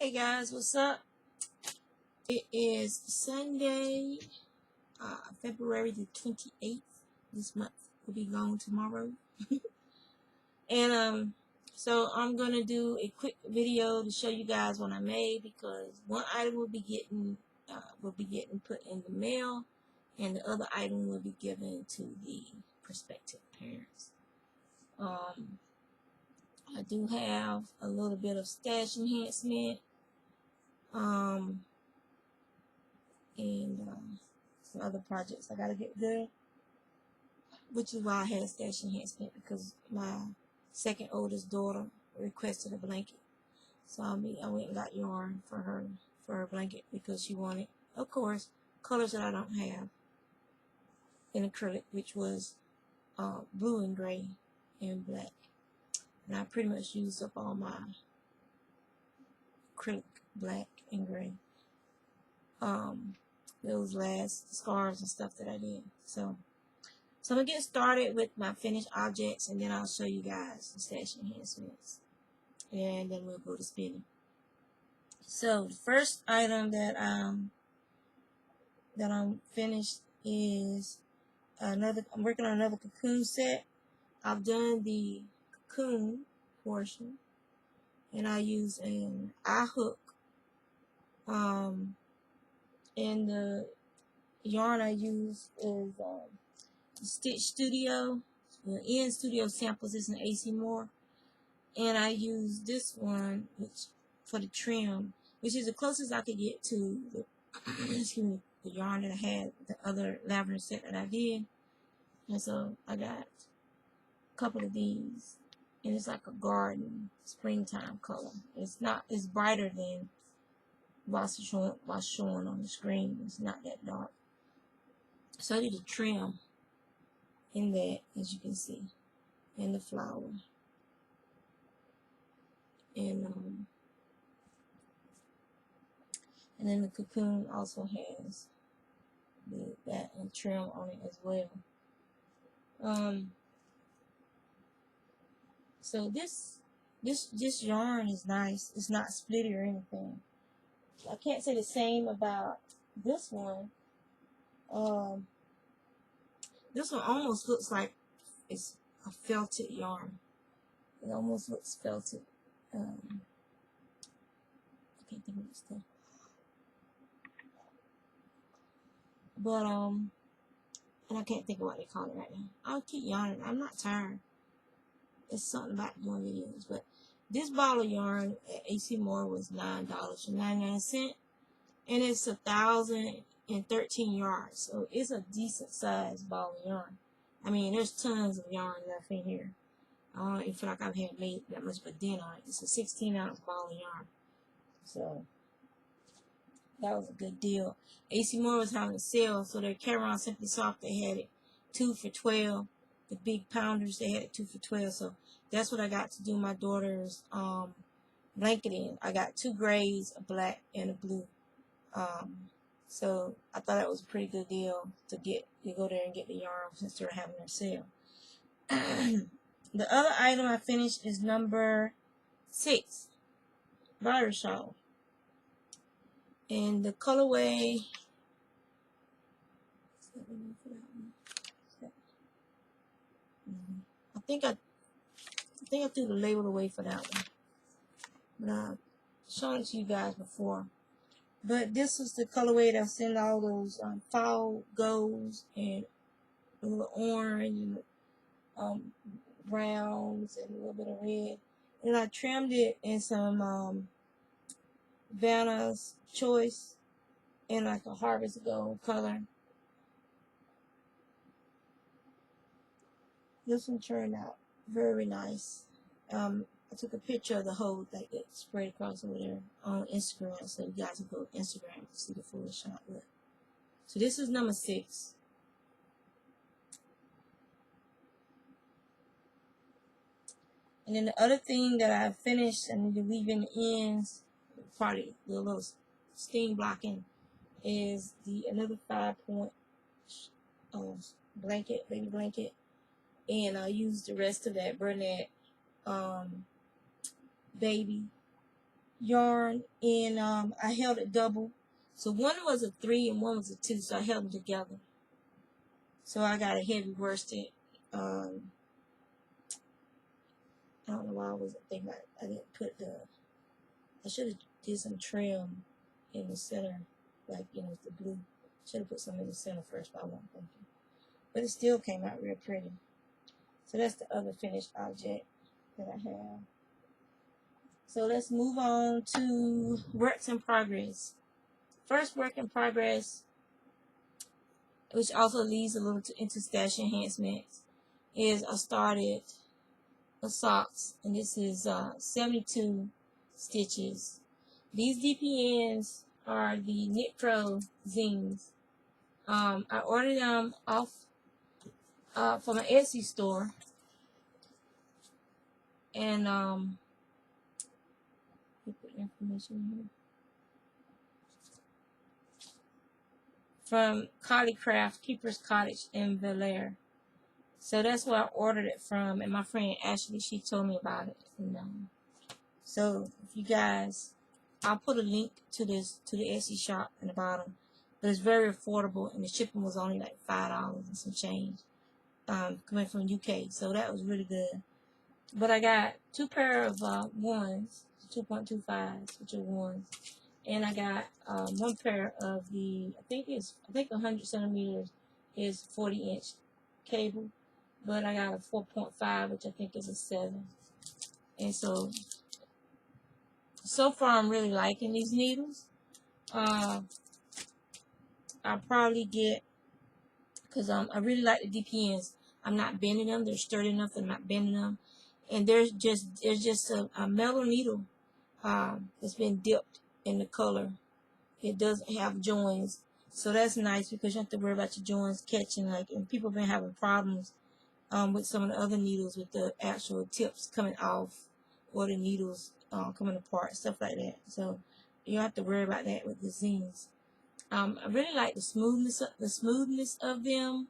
Hey guys, what's up? It is Sunday, February the 28th. This month will be gone tomorrow. And so I'm gonna do a quick video to show you guys what I made, because one item will be getting put in the mail, and the other item will be given to the prospective parents. I do have a little bit of stash enhancement. And some other projects I gotta get done, which is why I had a stash enhancement, because my second oldest daughter requested a blanket. So I went and got yarn for her blanket, because she wanted, of course, colors that I don't have in acrylic, which was blue and gray and black. And I pretty much used up all my acrylic black and gray. Those last scarves and stuff that I did. So I'm going to get started with my finished objects, and then I'll show you guys the stash enhancements. And then we'll go to spinning. So the first item that I'm finished is I'm working on another cocoon set. I've done the cocoon portion, and I use an eye hook. And the yarn I use is Stitch Studio. In Studio Samples is an AC Moore, and I use this one for the trim, which is the closest I could get to the excuse me, the yarn that I had, the other lavender set that I did. And so I got a couple of these, and it's like a garden springtime color. It's brighter than what's showing on the screen. It's not that dark. So I did a trim in that, as you can see, in the flower. And then the cocoon also has that and trim on it as well. So this yarn is nice. It's not splitty or anything. I can't say the same about this one. This one almost looks like it's a felted yarn. It almost looks felted. I can't think of this thing. But and I can't think of what they call it right now. I'll keep yarning. I'm not tired. It's something about doing videos. But this ball of yarn at AC Moore was $9.99, and it's 1,013 yards. So it's a decent sized ball of yarn. I mean, there's tons of yarn left in here. I don't even feel like I've had made that much of a dent on it. It's a 16-ounce ball of yarn. So that was a good deal. AC Moore was having a sale, so their Caron Simply Soft, they had it 2 for $12. The big pounders, they had it 2 for $12. So that's what I got to do my daughter's blanket in. I got 2 grays, a black, and a blue. So I thought that was a pretty good deal to go there and get the yarn since they're having their sale. The other item I finished is number 6, Virus Shawl. And the colorway, I think I threw the label away for that one, but I've shown it to you guys before. But this was the colorway that's in all those fall goals, and a little orange, and browns, and a little bit of red. And I trimmed it in some Vanna's Choice in like a harvest gold color. This one turned out very nice. I took a picture of the hole that gets sprayed across over there on Instagram, so you guys can go to Instagram to see the full shot. Look. So this is number 6. And then the other thing that I finished and the weave in the ends, probably the little sting blocking, is another 5-point blanket, baby blanket. And I used the rest of that Burnett baby yarn, and I held it double. So one was a 3 and one was a 2, so I held them together. So I got a heavy worsted. I don't know why I wasn't thinking about it. I didn't put I should have did some trim in the center, like, the blue. Should have put some in the center first, but I wasn't thinking. But it still came out real pretty. So that's the other finished object that I have. So let's move on to works in progress. First work in progress, which also leads a little into stash enhancements, is I started the socks, and this is 72 stitches. These DPNs are the Knit Pro zines. I ordered them off from an Etsy store, and put information here from Collie Craft, Keeper's Cottage in Bel Air. So that's where I ordered it from, and my friend Ashley, she told me about it. And, so if you guys, I'll put a link to the Etsy shop in the bottom, but it's very affordable, and the shipping was only like $5 and some change, coming from UK. So that was really good. But I got 2 pair of ones, 2.25s, which are ones, and I got 1 pair of the I think 100 centimeters is 40-inch cable, but I got a 4.5, which I think is a 7. And so far I'm really liking these needles. I'll probably get, because I really like the DPNs. I'm not bending them. They're sturdy enough. I'm not bending them. And there's just a metal needle that's been dipped in the color. It doesn't have joins, so that's nice because you don't have to worry about your joints catching. And people have been having problems with some of the other needles with the actual tips coming off, or the needles coming apart, stuff like that. So you don't have to worry about that with the zines. I really like the smoothness of them.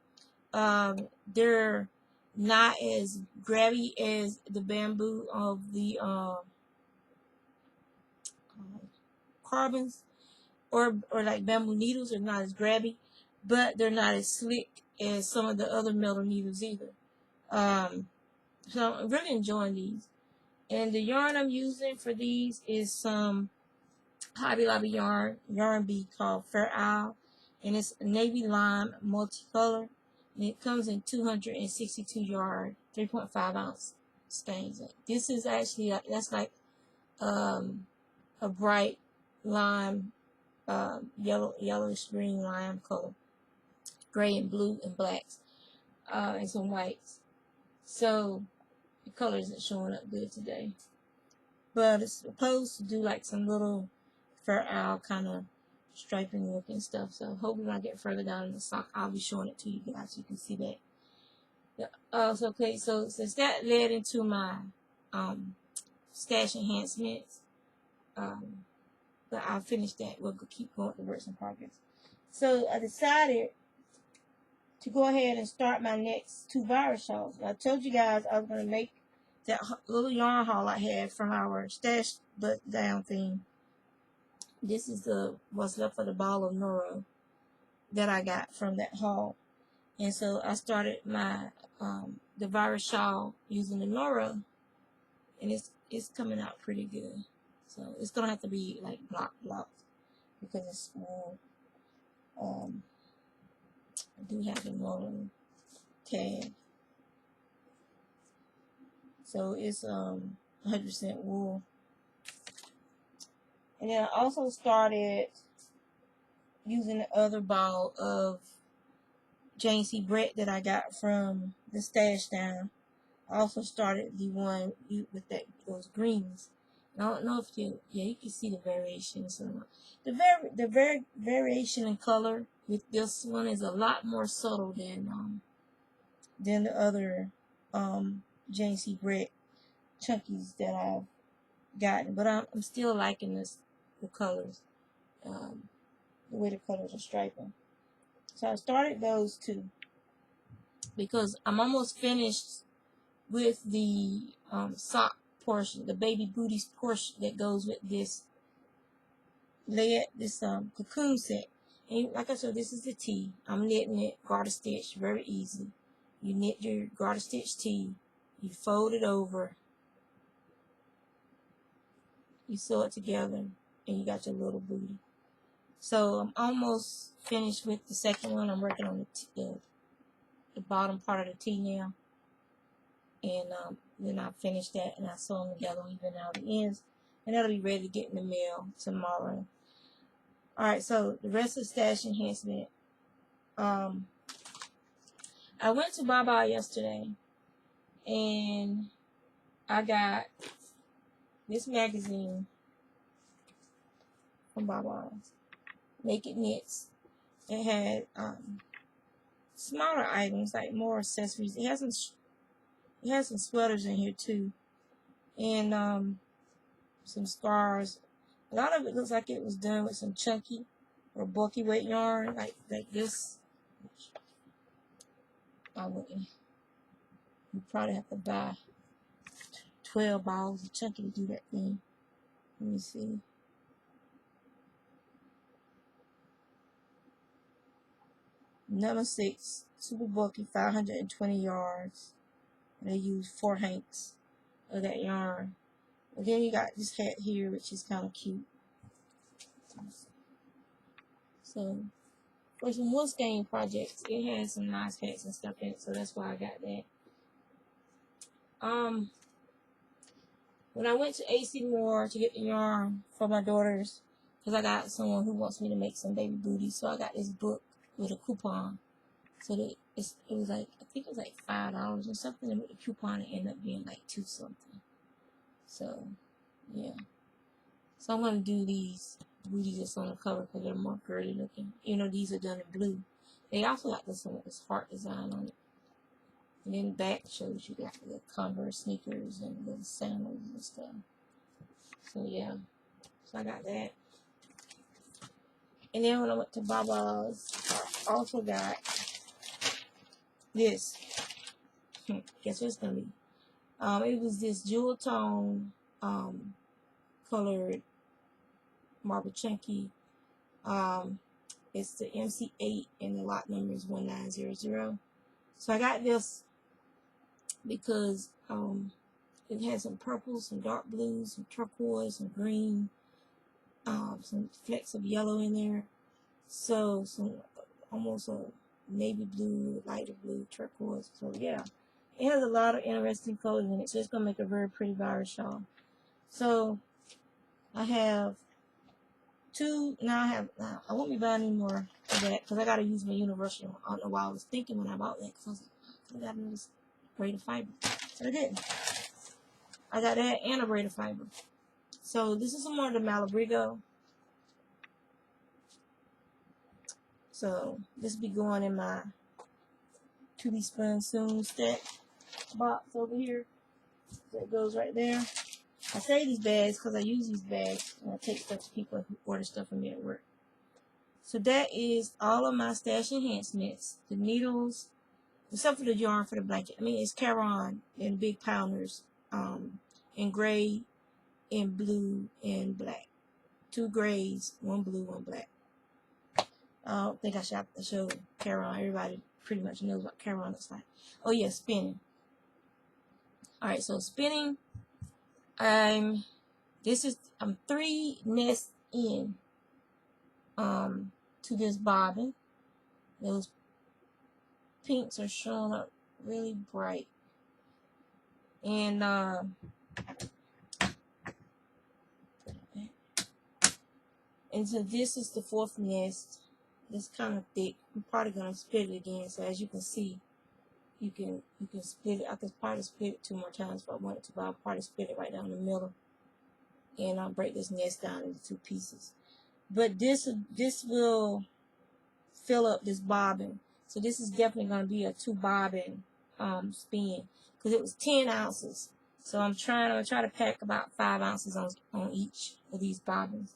They're not as grabby as the bamboo of the carbons, or like bamboo needles are not as grabby, but they're not as slick as some of the other metal needles either. So I'm really enjoying these. And the yarn I'm using for these is some Hobby Lobby yarn bead called Fair Isle, and it's navy lime multicolor, and it comes in 262 yard, 3.5 ounce skeins. This is actually that's like a bright lime, yellowish green lime color, gray and blue and blacks, and some whites. So the color isn't showing up good today, but it's supposed to do like some little Fair Isle kind of striping looking stuff. So hopefully when I get further down in the sock, I'll be showing it to you guys so you can see that. Yeah. So since that led into my stash enhancements, but I'll finish that. We'll keep going with the works in progress. So I decided to go ahead and start my next 2 virus shawls. I told you guys I was going to make that little yarn haul I had from our stash but down thing. This is what's left of the ball of Nora that I got from that haul. And so I started my the virus shawl using the Nora, and it's coming out pretty good. So it's gonna have to be like blocked because it's small. I do have the Nora tag. So it's 100% wool. And then I also started using the other ball of Jane C. Brett that I got from the stash down. I also started the one with those greens. I don't know if you can see the variation. So the variation in color with this one is a lot more subtle than the other Jane C. Brett chunkies that I've gotten. But I'm still liking the colors, the way the colors are striping. So I started those 2 because I'm almost finished with the sock portion, the baby booty portion that goes with this cocoon set. And like I said, this is the tee. I'm knitting it garter stitch, very easy. You knit your garter stitch tee, you fold it over, you sew it together, and you got your little booty. So I'm almost finished with the second one. I'm working on the bottom part of the tee now. And then I finish that and I sew them together, even out the ends. And that'll be ready to get in the mail tomorrow. Alright, so the rest of the stash enhancement. I went to Baba yesterday and I got this magazine from Baba, Naked Knits. It had smaller items, like more accessories. It has some sweaters in here too, and some scarves. A lot of it looks like it was done with some chunky or bulky weight yarn, like this. I wouldn't. You probably have to buy 12 balls of chunky to do that thing. Let me see. Number 6, super bulky, 520 yards. And they use 4 hanks of that yarn. And then you got this hat here, which is kind of cute. So, for some Wolfsgang projects, it has some nice hats and stuff in it, so that's why I got that. When I went to AC Moore to get the yarn for my daughters, because I got someone who wants me to make some baby booties, so I got this book with a coupon. So that it was like, I think it was like $5 or something, and with the coupon it ended up being like $2 something. So, yeah. So I'm going to do these booties that's on the cover because they're more girly looking. You know, these are done in blue. They also got this one with this heart design on it. And then the back shows you got the Converse sneakers and the sandals and stuff. So, yeah. So I got that. And then when I went to Baba's, I also got this. Guess what it's going to be? It was this jewel tone colored marble chunky. It's the MC8 and the lot number is 1900. So I got this because it has some purples, some dark blues, some turquoise, some green, some flecks of yellow in there. So some almost a navy blue, lighter blue, turquoise. So yeah, it has a lot of interesting colors in it. So it's gonna make a very pretty virus shawl. So I have two. Now I won't be buying any more of that because I gotta use my universal one. I don't know why I was thinking when I bought that because I was like, I got another braid of fiber. So I didn't. I got that and a braid of fiber. So this is some more of the Malabrigo. So this be going in my to be spun soon stack box over here. That goes right there. I say these bags because I use these bags and I take stuff to people who order stuff from me at work. So that is all of my stash enhancements. The needles, except for the yarn for the blanket. I mean, it's Caron and big pounders, in gray, in blue, and black. 2 grays, 1 blue, 1 black. I don't think I should have to show Caron. Everybody pretty much knows what Caron looks like. Oh yeah, spinning. Alright, so spinning. I'm 3 nests in to this bobbin. Those pinks are showing up really bright. And so this is the 4th nest. It's kind of thick. I'm probably gonna split it again. So as you can see, you can split it. I could probably split it 2 more times if I wanted to, but I'll probably split it right down the middle. And I'll break this nest down into 2 pieces. But this will fill up this bobbin. So this is definitely going to be a 2 bobbin spin because it was 10 ounces. So I'm gonna try to pack about 5 ounces on each of these bobbins.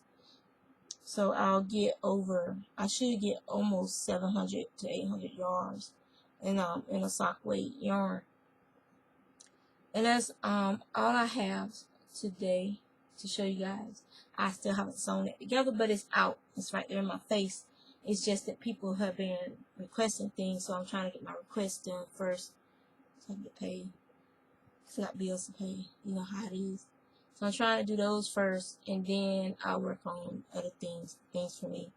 So I should get almost 700 to 800 yards in a sock weight yarn. And that's all I have today to show you guys. I still haven't sewn it together, but it's out. It's right there in my face. It's just that people have been requesting things, so I'm trying to get my requests done first so I can get paid. Still got bills to pay. You know how it is. So I'm trying to do those first, and then I'll work on other things for me.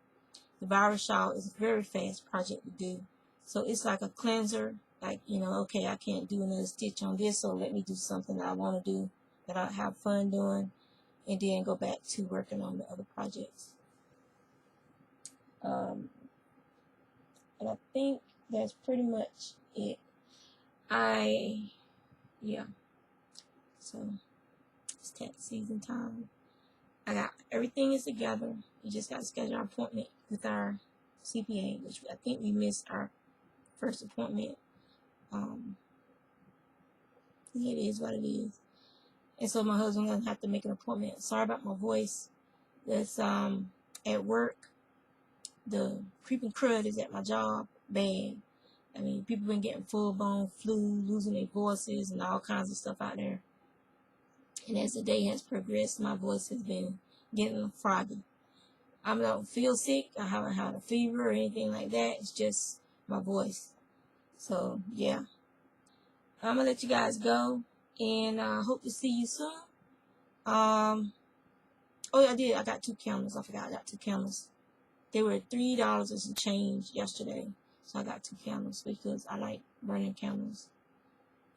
The virus shawl is a very fast project to do. So it's like a cleanser. Like, you know, okay, I can't do another stitch on this, so let me do something that I want to do, that I have fun doing, and then go back to working on the other projects. And I think that's pretty much it. Yeah. So it's tax season time. I got everything is together. We just got to schedule our appointment with our CPA, which I think we missed our first appointment. It is what it is. And so my husband gonna have to make an appointment. Sorry about my voice. That's at work. The creeping crud is at my job bad. I mean, people been getting full-blown flu, losing their voices, and all kinds of stuff out there. And as the day has progressed, my voice has been getting froggy. I don't feel sick. I haven't had a fever or anything like that. It's just my voice. So, yeah. I'm going to let you guys go. And I hope to see you soon. Oh, I did. I got 2 candles. I forgot I got 2 candles. They were $3 and some change yesterday. So I got 2 candles because I like burning candles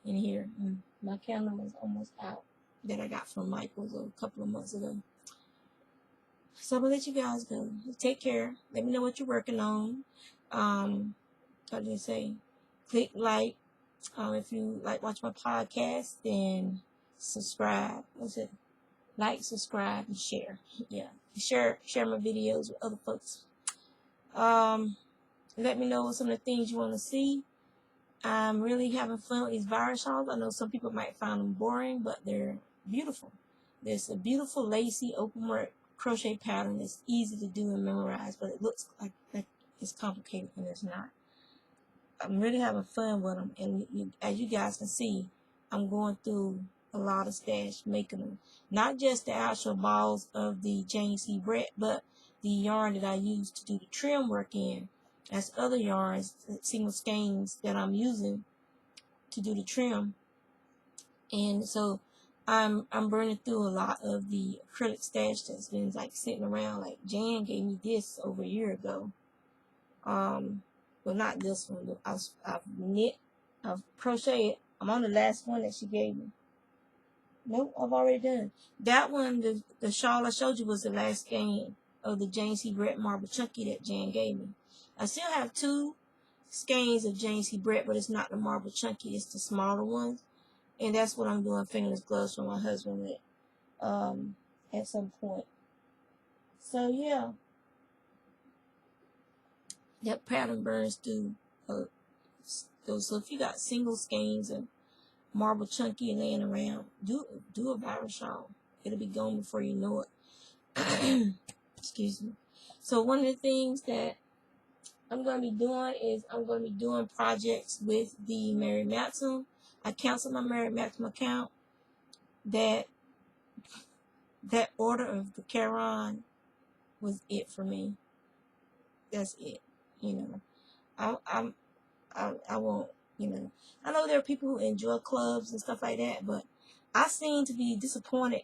in here. And my candle is almost out that I got from Michael's a couple of months ago. So I'm going to let you guys go. Take care. Let me know what you're working on. What did I say? Click like. If you like watch my podcast, then subscribe. What's it? Like, subscribe, and share. Yeah. Share my videos with other folks. Let me know some of the things you want to see. I'm really having fun with these virus shawls. I know some people might find them boring, but they're beautiful. There's a beautiful lacy open work crochet pattern that's easy to do and memorize, but it looks like it's complicated and it's not. I'm really having fun with them, and as you guys can see, I'm going through a lot of stash making them. Not just the actual balls of the Jane C. Brett, but the yarn that I use to do the trim work in. That's other yarns, single skeins that I'm using to do the trim. And so I'm burning through a lot of the acrylic stash that's been like sitting around. Like Jan gave me this over a year ago. Well, not this one. I've knit, I've crocheted. I'm on the last one that she gave me. Nope, I've already done. That one, the shawl I showed you was the last skein of the Jane C. Brett Marble Chunky that Jan gave me. I still have 2 skeins of Jane C. Brett, but it's not the Marble Chunky. It's the smaller ones. And that's what I'm doing fingerless gloves for my husband with at some point. So, yeah. That pattern burns through. So if you got single skeins of Marble Chunky laying around, do a virus shawl. It'll be gone before you know it. Excuse me. So one of the things that I'm going to be doing is I'm going to be doing projects with the Mary Maxim. I canceled my Mary Maxim account. That order of the Caron was it for me. That's it. You know, I won't, you know. I know there are people who enjoy clubs and stuff like that, but I seem to be disappointed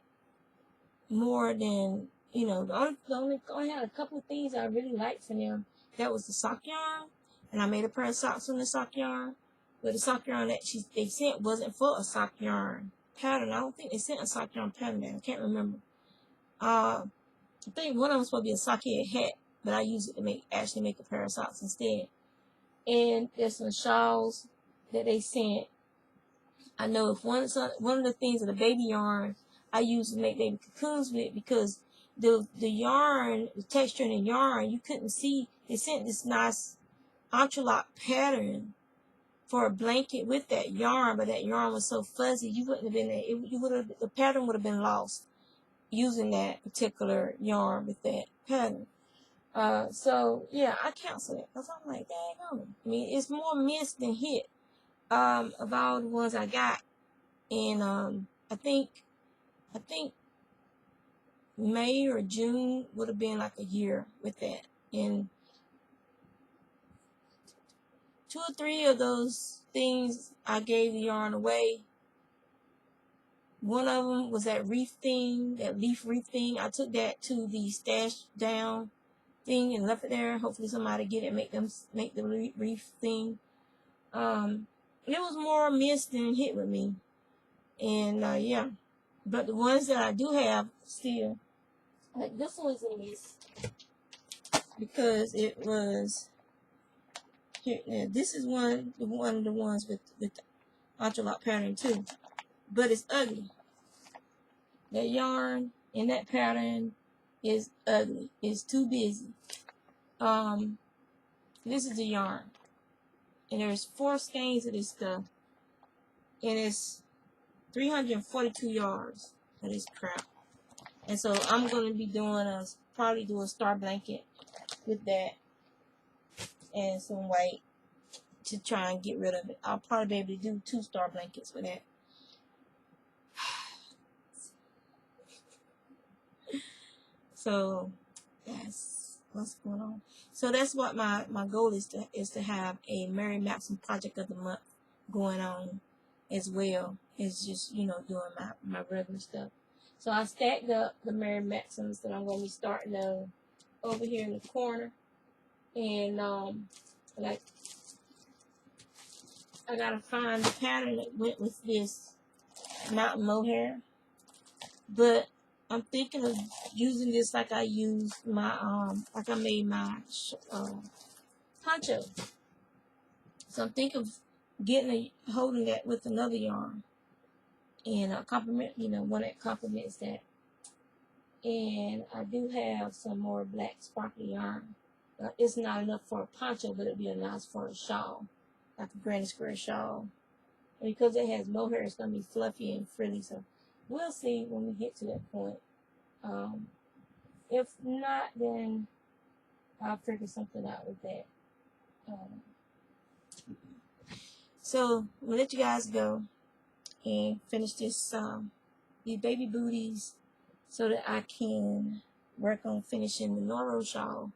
more than, you know, the only had a couple of things I really liked from them. That was the sock yarn, and I made a pair of socks from the sock yarn. But the sock yarn that they sent wasn't for a sock yarn pattern. I don't think they sent a sock yarn pattern there. I can't remember. I think one of them was supposed to be a sock head hat, but I used it to actually make a pair of socks instead. And there's some shawls that they sent. I know if one of the things of the baby yarn I use to make baby cocoons with, because the yarn, the texture in the yarn, you couldn't see. They sent this nice entrelac pattern for a blanket with that yarn, but that yarn was so fuzzy, you wouldn't have been the pattern would have been lost using that particular yarn with that pattern. So yeah, I canceled it because I'm like, dang on. I mean, it's more missed than hit. Of all the ones I got, And I think May or June would have been like a year with that. And 2 or 3 of those things I gave the yarn away. One of them was that reef thing, that leaf reef thing. I took that to the stash down thing and left it there. Hopefully somebody get it, make the reef thing. It was more missed than hit with me. And yeah. But the ones that I do have still, like this one's a miss because it was here. Now, this is one of the ones with the entrelac pattern too, but it's ugly. That yarn and that pattern is ugly. It's too busy. This is the yarn, and there's 4 skeins of this stuff, and it's 342 yards of this crap. And so I'm gonna be doing probably do a star blanket with that and some white to try and get rid of it. I'll probably be able to do 2 star blankets with that. So that's what's going on. So that's what my goal is to have a Mary Maxim project of the month going on as well as just, you know, doing my regular stuff. So I stacked up the Mary Maxims that I'm going to be starting over here in the corner. And like I gotta find the pattern that went with this mountain mohair. But I'm thinking of using this like I used my like I made my poncho. So I'm thinking of holding that with another yarn and complement, you know, one that complements that. And I do have some more black sparkly yarn. It's not enough for a poncho, but it'd be nice for a shawl, like a granny square shawl. And because it has mohair, it's gonna be fluffy and frilly. So we'll see when we get to that point. If not, then I'll figure something out with that. So I'm gonna let you guys go and finish this these baby booties so that I can work on finishing the Noro shawl,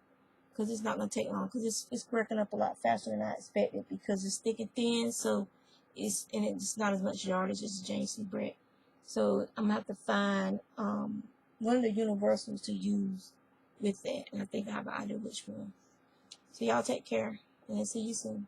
because it's not gonna take long, because it's working up a lot faster than I expected because it's thick and thin. So it's not as much yardage as Jane C. Brett. So I'm gonna have to find one of the universals to use with that, and I think I have an idea which one. So y'all take care, and I'll see you soon.